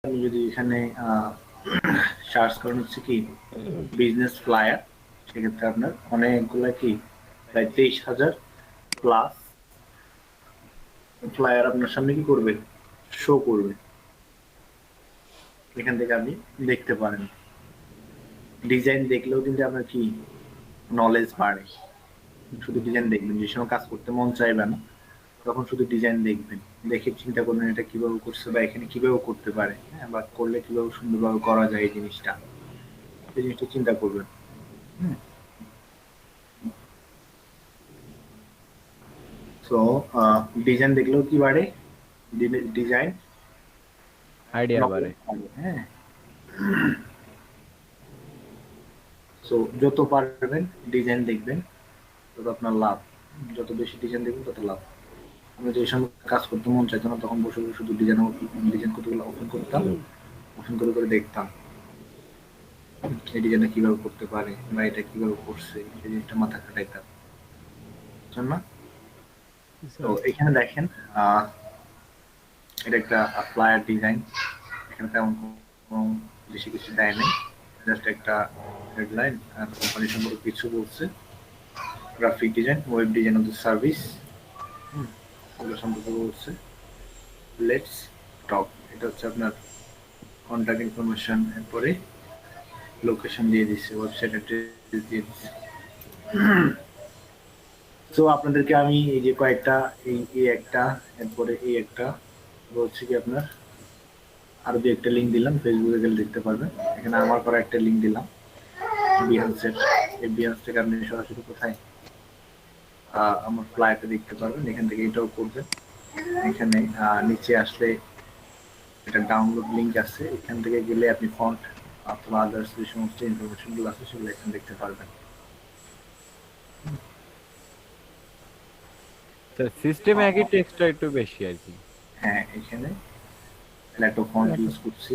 আপনি যদি এখানে সার্চ করেন হচ্ছে কি বিজনেস ফ্লায়ার, সেক্ষেত্রে আপনার অনেকগুলা কি প্রায় 23,000 প্লাস ফ্লায়ার আপনার সামনে কি করবে, শো করবে। এখান থেকে আপনি দেখতে পারেন। ডিজাইন দেখলেও কিন্তু আপনার কি নলেজ বাড়ে। শুধু ডিজাইন দেখবেন, যে সময় কাজ করতে মন চাইবে না তখন শুধু ডিজাইন দেখবেন, দেখে চিন্তা করবেন এটা কিভাবে করছে বা এখানে কিভাবে করতে পারে, হ্যাঁ, বা করলে কিভাবে সুন্দরভাবে করা যায় এই জিনিসটা, এই জিনিসটা চিন্তা করবেন। সো ডিজাইন দেখলেও কি বাড়ে, ডিজাইন আইডিয়া বাড়ে। হ্যাঁ। সো যত পারবেন ডিজাইন দেখবেন তত আপনার লাভ, যত বেশি ডিজাইন দেখবেন তত লাভ। আমি যে সময় কাজ করতে মন চাইতো না তখন বসে বসে শুধু ডিজাইন কতগুলো ওপেন করতাম, ওপেন করে করে দেখতাম এই ডিজাইনটা কিভাবে করতে পারে বা এটা কিভাবে করছে, এই জিনিসটা মাথা খাটাইতাম, বুঝছেন না? তো এখানে দেখেন এটা একটা ফ্লায়ার ডিজাইন। এখানে তেমন কোনো বেশি কিছু দেয় নাই, জাস্ট একটা হেডলাইন আর কোম্পানি সম্পর্কে কিছু বলছে, graphic design, web design of the service, ওগুলো সম্পর্কে বলছে। লেটস টক, এটা হচ্ছে আপনার কন্ট্যাক্ট ইনফরমেশন, এরপরে লোকেশন দিয়ে দিচ্ছে, ওয়েবসাইট অ্যাড্রেস দিয়ে দিচ্ছে। তো আপনাদেরকে আমি এই যে কয়েকটা এই একটা, এরপরে এই একটা বলছি কি আপনার আরো দু একটা লিঙ্ক দিলাম, ফেসবুকে গেলে দেখতে পারবেন। এখানে আমার করা একটা লিঙ্ক দিলাম বিহান্সের, এই বিহান্স থেকে আপনি সরাসরি কোথায় আমার ফ্লাইটে দেখতে পারবেন। এখান থেকে এটাও করবেন। এখানে নিচে আসলে এটা ডাউনলোড লিঙ্ক আছে, এখান থেকে গেলে আপনি ফন্ট অথবা আদার্স যে সমস্ত ইনফরমেশন গুলো আছে সেগুলো এখানে দেখতে পারবেন। সিস্টেমে একই টেক্সটটা একটু বেশি আর কি। হ্যাঁ, এখানে একটা ফন্ট ইউজ করছি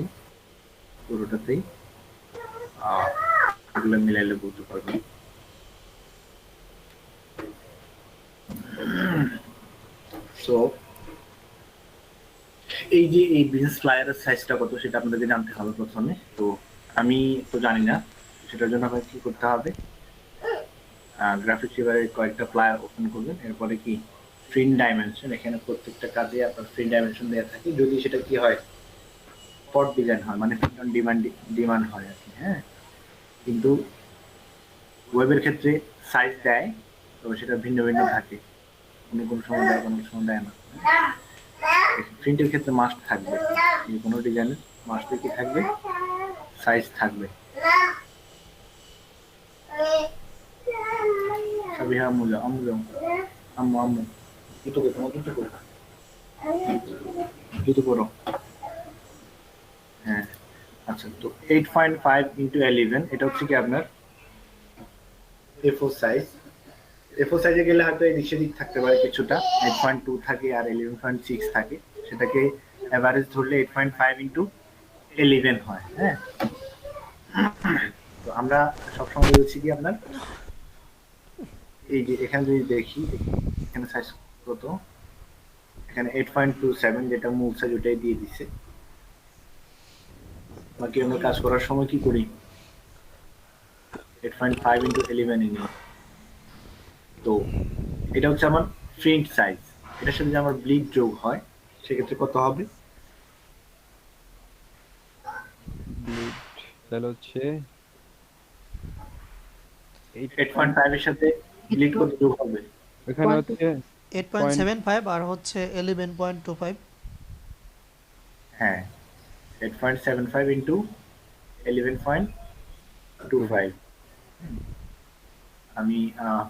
পুরোটাতেই, এগুলো মিলাইলে বুঝতে পারবেন। সো এই যে এই বিজনেস ফ্লায়ারের সাইজটা কত সেটা আপনাদেরকে জানতে হবে প্রথমে। তো আমি তো জানি না, সেটার জন্য আপনাকে কি করতে হবে, গ্রাফিক্স এবারে কয়েকটা ফ্লায়ার ওপেন করবেন, এরপরে কি প্রিন্ট ডাইমেনশন, এখানে প্রত্যেকটা কাজে আপনার প্রিন্ট ডাইমেনশন দেওয়া থাকে, যদি সেটা কি হয় স্পট ডিজাইন হয়, মানে প্রিন্ট অন ডিমান্ড হয় আর কি, হ্যাঁ। কিন্তু ওয়েবের ক্ষেত্রে সাইজ দেয়, তো সেটা ভিন্ন ভিন্ন থাকে, কোনো কোনো সময় দেয়, কোনো সময় দেয় না। প্রিন্টের ক্ষেত্রে মাস্ট থাকবে, যে কোনো ডিজাইনের মাস্টে কি থাকবে, সাইজ থাকবে। সাবিহা আম্মু যাও, আম্মু যাও, আম্মু আম্মু জুতো করো, তোমার জুতো করো, জুতো করো। হ্যাঁ, আচ্ছা। তো 8.5x11 এটা হচ্ছে কি আপনার A4 সাইজ। A4 সাইজে গেলে হয়তো এদিক সেদিক থাকতে পারে কিছুটা, 8.2 থাকে আর 11.6 থাকে, সেটাকে অ্যাভারেজ ধরলে 8.5x11 হয়, হ্যাঁ। তো আমরা সবসময় বলছি কি আপনার এই যে এখানে যদি দেখি এখানে সাইজ কত, এখানে 8.27 যেটা মূল সাইজ ওটাই দিয়ে দিছে। বাকি আমরা কাজ করার সময় কি করি, 8.5x11 নিই। তো এটা হচ্ছে আমার প্রিন্ট সাইজ, এটার সাথে যদি আমার ব্লিড যোগ হয় সেক্ষেত্রে কত হবে, ব্লিড তাহলে হচ্ছে 8.5 এর সাথে ব্লিড কত যোগ হবে, এখানে হচ্ছে পয়েন্ট 8.75 আর হচ্ছে 11.25। হ্যাঁ 8.75 ইন্টু 11.25। আমি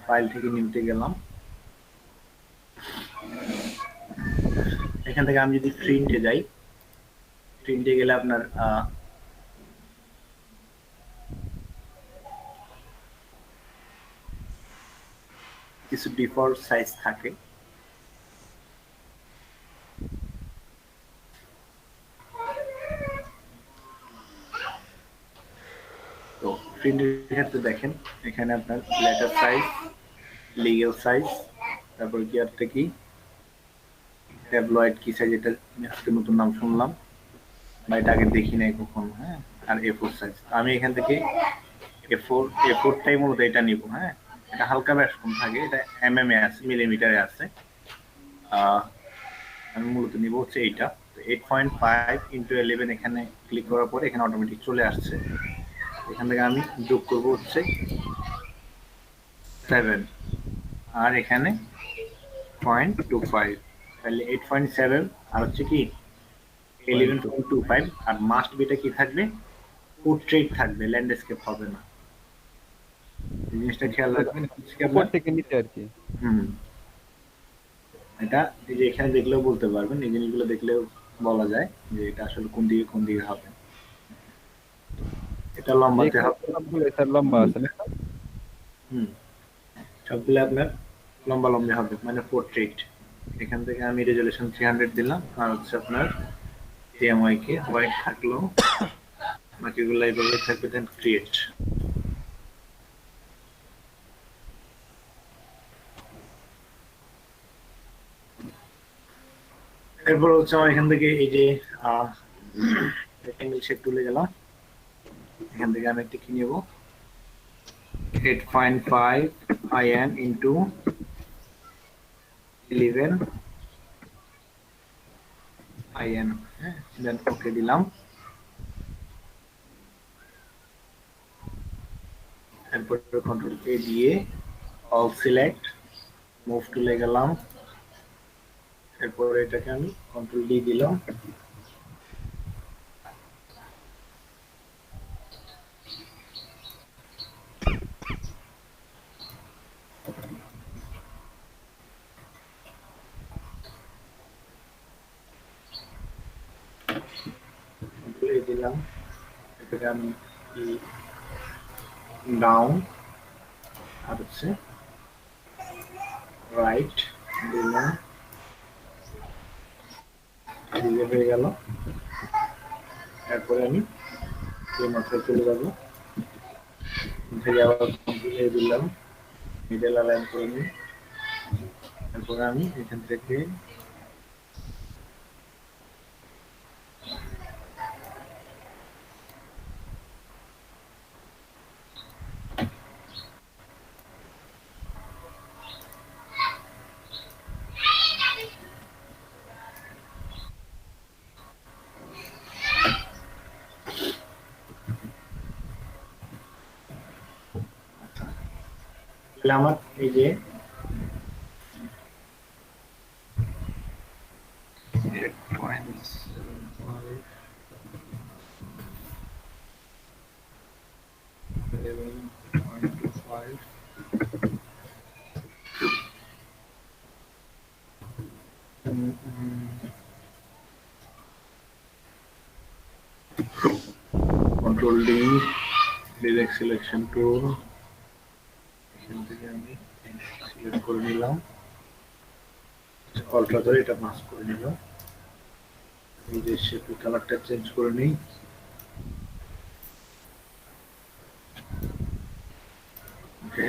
ফাইল থেকে নিতে গেলাম, এখান থেকে আমি যদি প্রিন্টে যাই, প্রিন্টে গেলে আপনার কিছু ডিফল্ট সাইজ থাকে, তো প্রিন্টের ক্ষেত্রে দেখেন এখানে আপনার লেটার সাইজ, লিগ্যাল সাইজ, তারপর কি একটা কি ট্যাবলয়েড কি সাইজ, এটা আজকে নতুন নাম শুনলাম, বা এটা আগে দেখি নাই কখনো। হ্যাঁ, আর A4 সাইজ, আমি এখান থেকে A4টাই মূলত এটা নিব। হ্যাঁ, এটা হালকা ব্যাস কম থাকে, এটা mm এ আছে, মিলিমিটারে আছে। আমি মূলত নিব হচ্ছে এইটা 8.5 × 11, এখানে ক্লিক করার পরে এখানে অটোমেটিক চলে আসছে। এখান থেকে আমি যোগ করব হচ্ছে 7, আর এখানে 0.25, তাহলে 8.7 আর হচ্ছে কি 11.25, আর মাস্ট বিটা কি থাকবে, পোর্ট্রেট থাকবে, ল্যান্ডস্কেপ হবে না। এই জিনিসটা খেয়াল রাখবেন হচ্ছে কি উপর আপনার। থেকে নিচে আর কি। হুম, এটা এই যে এখানে দেখলেও বলতে পারবেন, এই জিনিসগুলো দেখলেও বলা যায় যে এটা আসলে কোন দিকে হবে। এটা লম্বাতে যেখানে হবে। সবগুলো স্যার লম্বা আছে না? হুম, সবগুলো আপনার লম্বা হবে, মানে পোর্ট্রেট। এখান থেকে আমি রেজলিউশন 300 দিলাম, আর হচ্ছে আপনার টিএমআই কে হোয়াইট থাকলো, বাকিগুলো এইভাবে থাকবে। দেন ক্রিয়েট। এরপর হচ্ছে আমার এখান থেকে এই যে রেক্টেঙ্গেল শেপ তুলে গেলাম, এখান থেকে আমি একটা কি নেব, 8.5 IN ইন্টু 11 IN। হ্যাঁ, দেন ওকে দিলাম। এরপর কন্ট্রোল A দিয়ে অল সিলেক্ট, মুভ টুলে গেলাম। এরপর এটাকে আমি কন্ট্রোল D দিলাম। কন্ট্রোল A দিলাম। এটাকে আমি ডাউন আর হচ্ছে রাইট দিলাম, এদিকে হয়ে গেল। এরপরে আমি এই মাথায় চলে যাবো, থেকে আবার কন্ট্রোল A দিলাম, মিডল অ্যালাইন করে নিই। এরপরে আমি এখান থেকে তাহলে আমার এই যে 8.75, 11.25, control D, direct selection tool, এখান থেকে আমি সিলেক্ট করে নিলাম, অল্ট্রা ধরে এটা মাস্ক করে নিলাম। এই যে শেপের কালারটা চেঞ্জ করে নিই। ওকে,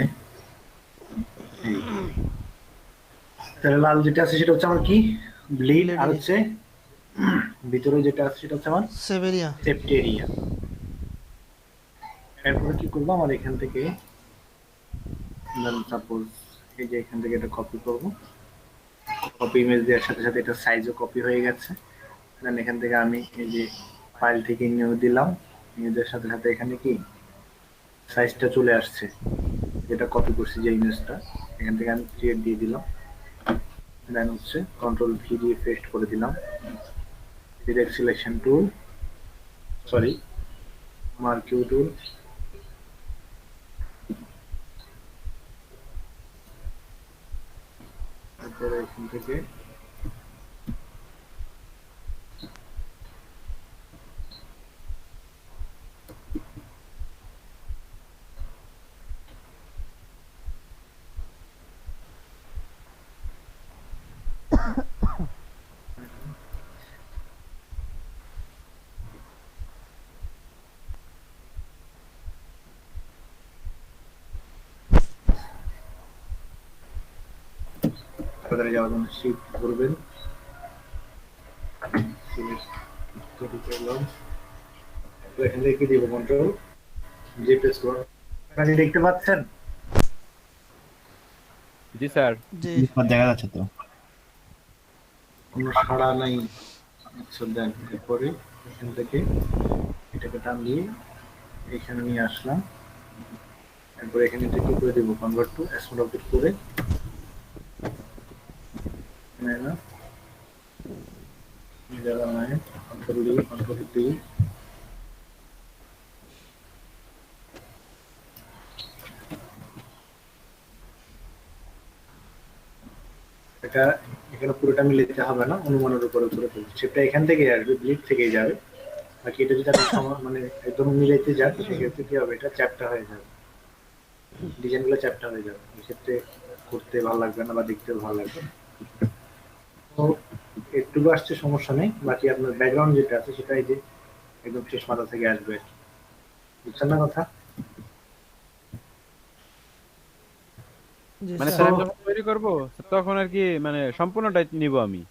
তাহলে লাল যেটা আছে সেটা হচ্ছে আমার কি, ব্লিড, আর হচ্ছে ভিতরে যেটা আছে সেটা হচ্ছে আমার সেভেরিয়া। Safety area. এরপরে কি করবো, আমার এখান থেকে সাপোজ এই যে এখান থেকে এটা কপি করব, কপি ইমেজ দেওয়ার সাথে সাথে এটা সাইজও কপি হয়ে গেছে। দেন এখান থেকে আমি এই যে ফাইল থেকে নিউ দিলাম, নিউজের সাথে সাথে এখানে কি সাইজটা চলে আসছে, যেটা কপি করছি যে ইমেজটা, এখান থেকে আমি ক্রিয়েট দিয়ে দিলাম। দেন হচ্ছে কন্ট্রোল ভি দিয়ে পেস্ট করে দিলাম, ডিরেক্ট সিলেকশন টুল, সরি মার্কিউ টুল, তারপরে এখান থেকে তাড়াতাড়ি যাওয়ার জন্য শিফট করবেন, সিলেক্ট এখান থেকে কি দিব কন্ট্রোল জি প্রেস করুন। আপনি দেখতে পাচ্ছেন? জি স্যার। জি দেখা যাচ্ছে তো। কোনো সাড়া নাই। আচ্ছা দেন, এরপরে এখান থেকে এটাকে টান দিয়ে এখানে নিয়ে আসলাম। এরপর এখানে এটা কি করে দেবো, কনভার্ট টু স্মল অবজেক্ট করে না জায়গা নয়, কন্ট্রোল দিই। এটা এখানে পুরোটা মিলাতে হবে না, অনুমানের উপরে উপরে সেটা এখান থেকেই আসবে, ব্লিড থেকেই যাবে। বাকি এটা যদি আপনি মানে একদম মিলাইতে যান সেক্ষেত্রে কি হবে, এটা চ্যাপ্টা হয়ে যাবে, ডিজাইনগুলো চ্যাপ্টা হয়ে যাবে, এক্ষেত্রে করতে ভালো লাগবে না বা দেখতেও ভালো লাগবে না। তো একটুকু আসছে সমস্যা নেই, বাকি আপনার ব্যাকগ্রাউন্ড যেটা আছে সেটা এই যে একদম শেষ মাথা থেকে আসবে, বুঝছেন না কথা? জি মানে স্যার। স্যার আমি যখন তৈরি করব তখন আর কি মানে সম্পূর্ণটাই নিব আমি।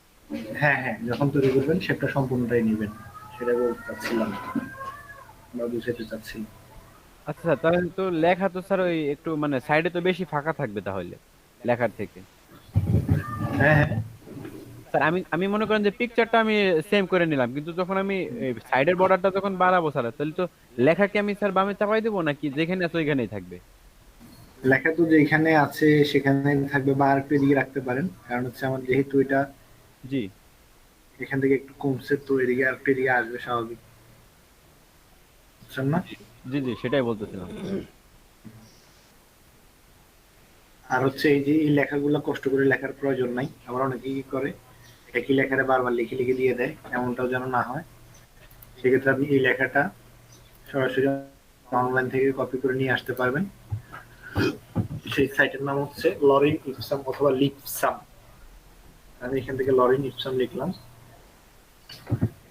হ্যাঁ হ্যাঁ, যখন তৈরি করবেন সেটা সম্পূর্ণটাই নেবেন, সেটা বলতে চাচ্ছিলাম বা বুঝাতে চাচ্ছিলাম। আচ্ছা স্যার, তাহলে তো লেখা তো স্যার ওই একটু মানে সাইডে তো বেশি ফাঁকা থাকবে তাহলে লেখার থেকে। হ্যাঁ হ্যাঁ, স্যার আমি আমি মনে করেন যে পিকচারটা আমি সেম করে নিলাম, কিন্তু যখন আমি সাইডের বর্ডারটা যখন বাড়াবো স্যার, তাহলে তো লেখা কি আমি স্যার বামে চাপাই দেবো নাকি যেখানে আছে ওইখানেই থাকবে? লেখা তো যেখানে আছে সেখানে থাকবে, বা আরেকটু এদিকে রাখতে পারেন, কারণ হচ্ছে আমার যেহেতু এটা জি এখান থেকে একটু কমছে তো এদিকে আরেকটু এদিকে আসবে স্বাভাবিক, বুঝছেন না? জি জি সেটাই বলতেছিলাম। আর হচ্ছে এই যে এই লেখাগুলো কষ্ট করে লেখার প্রয়োজন নাই, আবার অনেকে কি করে একই লেখাটা বারবার লিখে লিখে দিয়ে দেয়, এমনটাও যেন না হয়। সেক্ষেত্রে আপনি এই লেখাটা সরাসরি অনলাইন থেকে কপি করে নিয়ে আসতে পারবেন। সেই সাইটের নাম হচ্ছে লরিন ইপসাম অথবা লিপসাম। আমি এখান থেকে লরিন ইপসাম লিখলাম,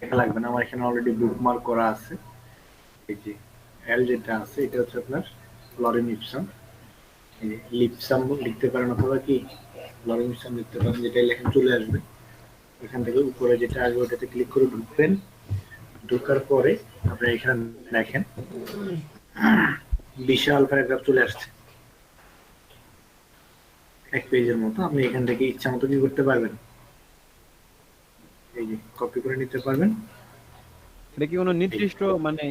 লেখা লাগবে না, আমার এখানে অলরেডি বুকমার্ক করা আছে। এই যে এল যেটা আছে এটা হচ্ছে আপনার লরিন ইপসাম, এই যে লিপসাম লিখতে পারেন অথবা কি লরিন ইপসাম লিখতে পারেন, যেটা লেখা চলে আসবে। এখান থেকে উপরে যেটা আসবে ওটাতে ক্লিক করে ঢুকবেন, ঢোকার পরে আপনি এখানে দেখেন বিশাল প্যারাগ্রাফ চলে আসছে, এক পেজের মতো। আপনি এখান থেকে ইচ্ছা মতো কি করতে পারবেন, এই যে কপি করে নিতে পারবেন। এটা কি কোনো এই নির্দিষ্ট মানে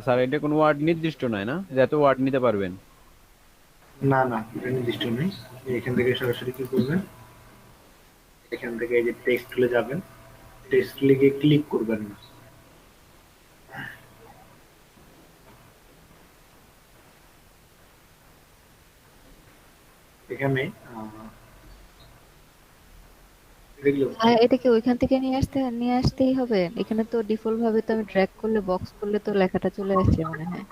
স্যার এটা কোনো ওয়ার্ড নির্দিষ্ট নয় না যে এত ওয়ার্ড নিতে পারবেন? না না, এটা নির্দিষ্ট নেই। এখান থেকে সরাসরি কি করবেন, এখান থেকে এই যে টেক্সট তুলে যাবেন, টেক্সট লিখে ক্লিক করবেন না, এখানে দেখলো আর এটাকে ওইখান থেকে নিয়ে আসতেই হবে? এখানে তো ডিফল্ট ভাবে তো আমি ড্র্যাগ করলে বক্স করলে তো লেখাটা চলে আসছে মনে হয়।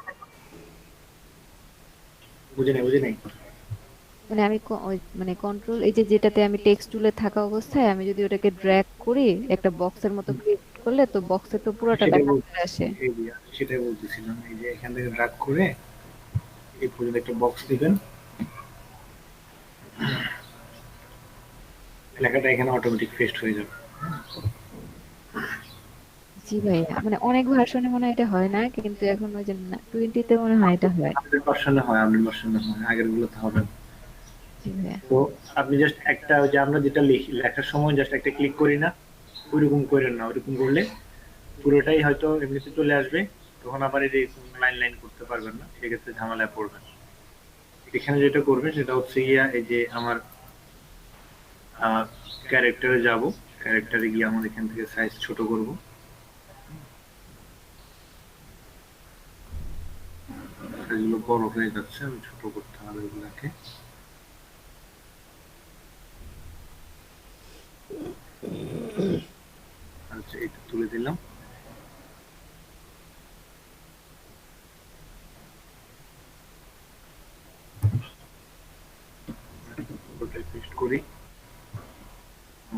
বুঝে নাই, বুঝে নাই। মানে আমি মানে কন্ট্রোল এই যে যেটাতে আমি টেক্সট টুলে থাকা অবস্থায় আমি যদি ওটাকে ড্র্যাগ করি একটা বক্সের মতো ক্রিয়েট করলে তো বক্সে তো পুরোটা সেটাই লেখা চলে বলতেছি, আসে। এই যে সেটাই বলতেছিলাম, এই যে এখান থেকে ড্রাগ করে এই পর্যন্ত একটা বক্স দিবেন, লেখাটা এখানে অটোমেটিক পেস্ট হয়ে যাবে। জি ভাইয়া, মানে অনেক ভার্সনে মনে হয় এটা হয় না, কিন্তু এখন ওই যে 20 তে মনে হয় এটা হয়। 100% হয়, 100% হয়, আগের গুলোতে হবে না। জি ভাইয়া। তো আপনি জাস্ট একটা ওই যে আমরা যেটা লিখি লেখার সময় জাস্ট একটা ক্লিক করি না, ওইরকম করেন না, ওইরকম করলে পুরোটাই হয়তো এমনিতে চলে আসবে, তখন আবার এই যে লাইন লাইন করতে পারবেন না, সেক্ষেত্রে ঝামেলায় পড়বেন। এখানে যেটা করবেন সেটা হচ্ছে গিয়া এই যে আমার ক্যারেক্টারে যাব, ক্যারেক্টারে গিয়ে আমার এখান থেকে সাইজ ছোট করব, এগুলো বড় হয়ে যাচ্ছে, আমি ছোট করতে হবে এগুলাকে। আচ্ছা, এটা তুলে দিলাম। ওটা পেস্ট করি,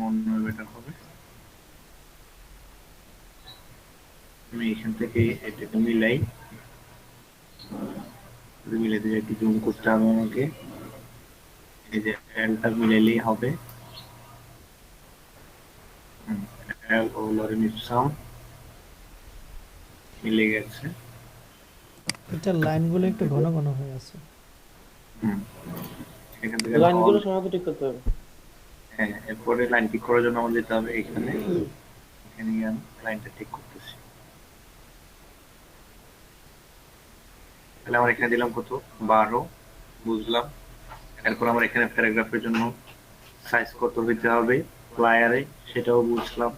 অন্য বেটার হবে। আমি এখান থেকে এটাকে মিলাই, মিলাইতে একটু জুম করতে হবে আমাকে, এই যে এলটা মিলাইলেই হবে। এল ও লরেন ইপসাম, মিলে গেছে। এটা লাইনগুলো একটু ঘন ঘন হয়ে আছে। হুম, এখান থেকে লাইনগুলো সহজে ঠিক করতে হবে। হ্যাঁ, এরপরে লাইন ঠিক করার জন্য আমাদের যেতে হবে এখানে। এখানে গিয়ে আমি লাইনটা ঠিক করতেছি। তাহলে আমার এখানে দিলাম কত, 12 বুঝলাম। এরপর আমার এখানে প্যারাগ্রাফের জন্য সাইজ কত হইতে হবে প্লায়ারে, সেটাও বুঝলাম।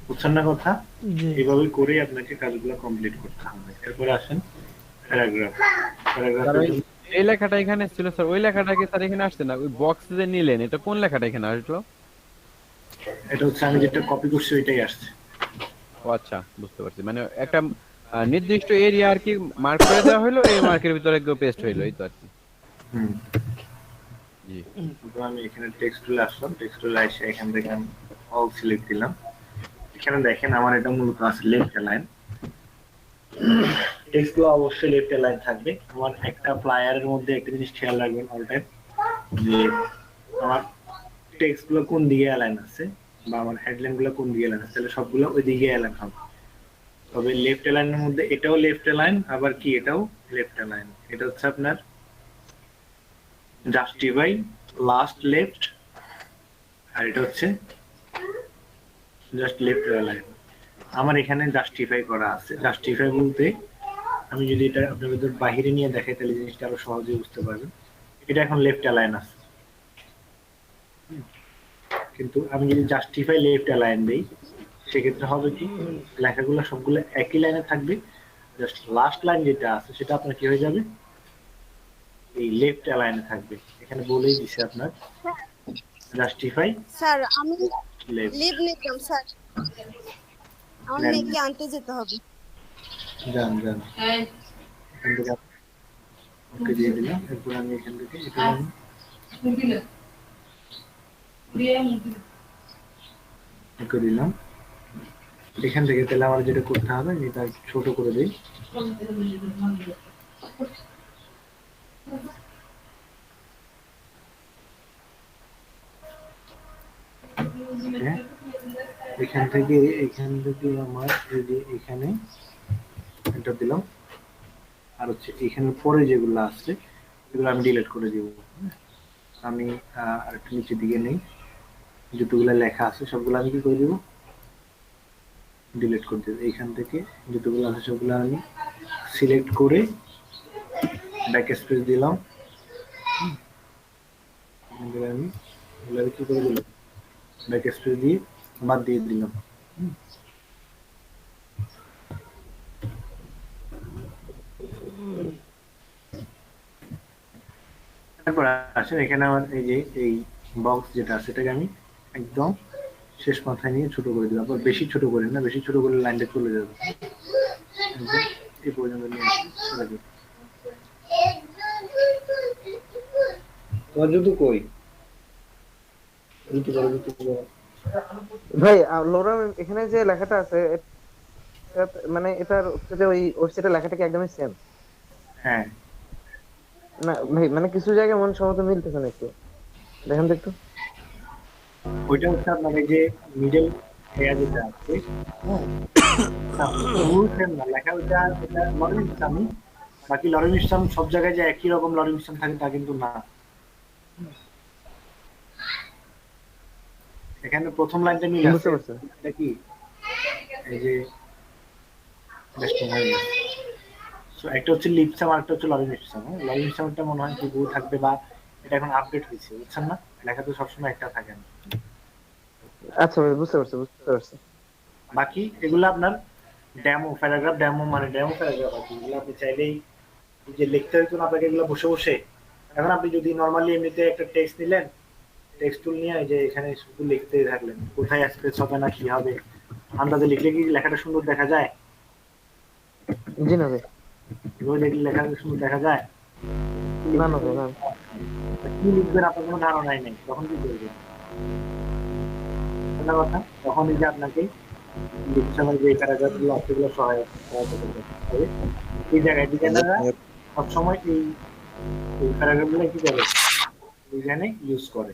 বুঝছেন না কথা? জি এইভাবে করে আপনাকে কাজগুলো কমপ্লিট করতে হবে। এরপরে আসেন প্যারাগ্রাফ। স্যার প্যারাগ্রাফের ওই জন্য এই লেখাটা এখানে ছিল স্যার, ওই লেখাটা কি স্যার এখানে আসছে না? ওই বক্স যে নিলেন এটা কোন লেখাটা এখানে আসলো? এটা হচ্ছে আমি যেটা কপি করছি ওইটাই আসছে। ও আচ্ছা, বুঝতে পারছি। মানে একটা নির্দিষ্ট এরিয়া আর কি মার্ক করে দেওয়া হলো, এই মার্কের ভিতরে কেউ পেস্ট হইলো, এই তো আর কি। হুম, জি। তো আমি এখানে টেক্সট টুলে আসলাম। টেক্সট টুলে এসে এখান থেকে আমি অল সিলেক্ট দিলাম। এখানে দেখেন আমার এটা মূলত আছে লেফট লাইন। টেক্সট গুলো অবশ্যই লেফট লাইন থাকবে। আমার একটা প্লায়ারের মধ্যে একটা জিনিস খেয়াল রাখবেন অল টাইম, যে আমার টেক্সট গুলো কোন দিকে অ্যালাইন আছে বা আমার হেডলাইন গুলো কোন দিকে অ্যালাইন আছে, তাহলে সবগুলো ওই দিকে অ্যালাইন হবে। তবে লেফট লাইনের মধ্যে এটাও লেফট লাইন, আবার কি এটাও লেফট লাইন। এটা হচ্ছে আপনার জাস্টিফাই লাস্ট লেফট, আর এটা হচ্ছে জাস্ট লেফট লাইন। আমার এখানে জাস্টিফাই করা আছে। জাস্টিফাই বলতে আমি যদি এটা আপনাদের বাহিরে নিয়ে দেখাই তাহলে জিনিসটা আরো সহজে বুঝতে পারবেন। এটা এখন লেফট অ্যালাইন আছে, কিন্তু আমি যদি জাস্টিফাই লেফট অ্যালাইন দেই সেক্ষেত্রে হবে কি, লেখাগুলো সবগুলো একই লাইনে থাকবে, জাস্ট লাস্ট লাইন যেটা আছে সেটা আপনার কি হয়ে যাবে, এই লেফট অ্যালাইনে থাকবে। এখানে বলেই দিছে আপনার জাস্টিফাই স্যার আমি লেফট। লিভ নিতাম স্যার, আমার নেন, মেয়েকে আনতে যেতে হবে। যান যান, এখান থেকে ওকে দিয়ে দিলাম। এরপর আমি এখান থেকে এটা আমি ওকে দিলাম। এখান থেকে তাহলে আমার যেটা করতে হবে আমি এটা ছোট করে দিই। ওকে, এখান থেকে আমার এই যে এখানে এটা দিলাম, আর হচ্ছে এখানে পরে যেগুলো আছে এগুলো আমি ডিলিট করে দিব। আমি আরেকটু নিচের দিকে নেই, যতগুলো লেখা আছে সবগুলো আমি কি করে দিব, ডিলিট করে দেব। এখান থেকে যতগুলো আছে সবগুলো আমি সিলেক্ট করে ব্যাক স্পেস দিলাম। এখান থেকে আমি এগুলো কি করে দিলাম, ব্যাক স্পেস দিয়ে বাদ দিয়ে দিলাম। তারপর আসেন এখানে আমার এই যে এই বক্স যেটা আছে সেটাকে আমি একদম শেষ মাথায় নিয়ে ছোট করে দিলাম। আবার বেশি ছোট করেন না, বেশি ছোট করলে লাইনটা চলে যাবে। একদম এই পর্যন্ত নিয়ে আসি, চলে যাবে। তোমার জুতো কই? জুতো করো, জুতো করো। ভাই লোরা এখানে যে লেখাটা আছে মানে এটার যে ওই ওয়েবসাইটের লেখাটা কি একদমই সেম? হ্যাঁ, না ভাই, মানে কিছু জায়গায় মন সম্মত মিলতেছে না, একটু দেখেন তো একটু। ওইটা হচ্ছে আপনার এই যে মিডল এরিয়া যেটা আছে, সেম না লেখা ওইটা, এটা লরেন ইসলামই। বাকি লরেন ইসলাম সব জায়গায় যে একই রকম লরেন ইসলাম থাকে তা কিন্তু না। এখানে প্রথম লাইনটা মিল বুঝতে আছে, পারছি। এটা কি এই যে বেশ হয়ে গেছে। সো একটা হচ্ছে লিপসাম আর একটা হচ্ছে লরেন ইসলাম। লরেন ইসলামটা মনে হয় কি ভুল থাকবে, বা এটা এখন আপডেট হয়েছে, বুঝছেন না? লেখা তো সবসময় একটা থাকে না। আচ্ছা ভাই, বুঝতে পারছি বুঝতে পারছি। বাকি এগুলো আপনার ডেমো প্যারাগ্রাফ, ডেমো মানে ডেমো প্যারাগ্রাফ আছে, এগুলো আপনি চাইলেই যে লিখতে হইতো না আপনাকে এগুলো বসে বসে। এখন আপনি যদি নর্মালি এমনিতে একটা টেক্সট নিলেন, টেক্সট টুল নিয়ে এই যে এখানে শুধু লিখতেই থাকলেন, কোথায় স্পেস হবে না কি হবে আন্দাজে লিখলে কি লেখাটা সুন্দর দেখা যায়? জি না ভাই, এভাবে লিখলে লেখাটা সুন্দর দেখা যায়? না না ভাই, না। কি লিখবেন আপনার কোনো ধারণাই নেই, তখন কি করবেন? একটা কথা, তখন এই যে আপনাকে লিখতে হবে যে প্যারাগ্রাফ গুলো আছে এগুলো সহায়তা করবে। তবে এই জায়গায় ডিজাইনাররা সবসময় এই প্যারাগ্রাফ গুলো কি করে ডিজাইনে ইউজ করে,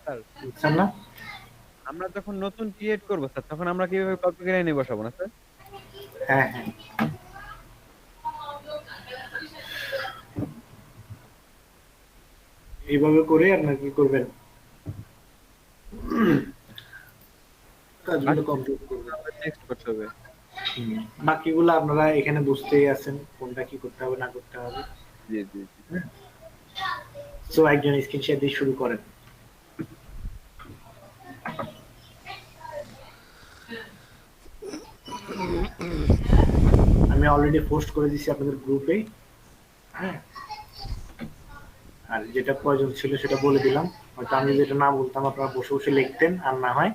স্যার বুঝছেন না? আমরা যখন নতুন ক্রিয়েট করব স্যার, তখন আমরা কিভাবে কপি করে নিয়ে বসাবো না স্যার? হ্যাঁ হ্যাঁ, এইভাবে করে আপনার কি করবেন, কাজগুলো কমপ্লিট করবেন। টেক্সট করতে হবে। বাকিগুলো আপনারা এখানে বুঝতেই আছেন কোনটা কি করতে হবে না করতে হবে। জি জি জি। সো একজন স্ক্রিন শেয়ার দিয়ে শুরু করেন। আমি অলরেডি পোস্ট করে দিয়েছি আপনাদের গ্রুপে। হ্যাঁ, আর যেটা প্রয়োজন ছিল সেটা বলে দিলাম। হয়তো আমি যেটা না বলতাম আপনারা বসে বসে লিখতেন, আর না হয়